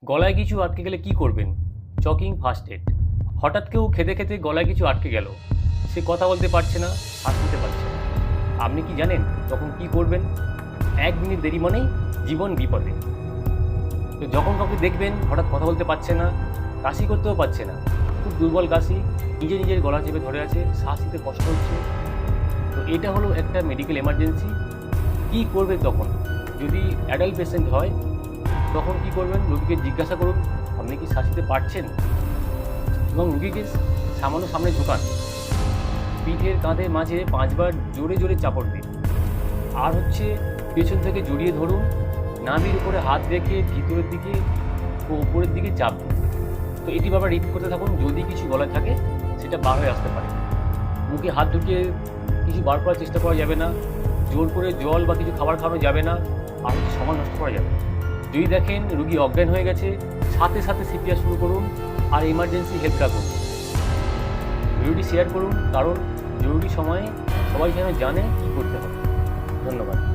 গলায় কিছু আটকে গেলে কি করবেন? চকিং ফার্স্ট এড। হঠাৎ কেউ খেতে খেতে গলায় কিছু আটকে গেল, সে কথা বলতে পারছে না, শ্বাস নিতে পারছে না। আপনি কি জানেন তখন কি করবেন? 1 মিনিট দেরি মানেই জীবন বিপদে। তো যখন কাউকে দেখবেন হঠাৎ কথা বলতে পারছে না, কাশি করতেও পারছে না, খুব দুর্বল কাশি, নিজের গলা চেপে ধরে আছে, শ্বাস নিতে কষ্ট হচ্ছে, তো এটা হলো একটা মেডিকেল এমার্জেন্সি। কি করবেন তখন? যদি অ্যাডাল্ট পেশেন্ট হয় তখন কি করবেন? রোগীকে জিজ্ঞাসা করুন আপনি কি শ্বাস নিতে পারছেন, এবং রোগীকে সামান্য সামনে ঝুঁকান, পিঠের কাঁধে মাঝে 5 বার জোরে জোরে চাপড় দিন। আর হচ্ছে পেছন থেকে জড়িয়ে ধরুন, নাভির উপরে হাত রেখে ভিতরের দিকে ও উপরের দিকে চাপ দিন। তো এটি বারবার রিপিট করতে থাকুন। যদি কিছু গলায় থাকে সেটা বার হয়ে আসতে পারে। মুখে হাত ঢুকিয়ে কিছু বার করার চেষ্টা করা যাবে না, জোর করে জল বা কিছু খাবার খাওয়ানো যাবে না, আর হচ্ছে সময় নষ্ট করা যাবে না। যদি দেখেন রুগী অজ্ঞান হয়ে গেছে, সাথে সাথে সিপিআর শুরু করুন আর ইমার্জেন্সি হেল্প রাখুন। ভিডিওটি শেয়ার করুন, কারণ জরুরি সময়ে সবাই যেন জানে কী করতে হবে। ধন্যবাদ।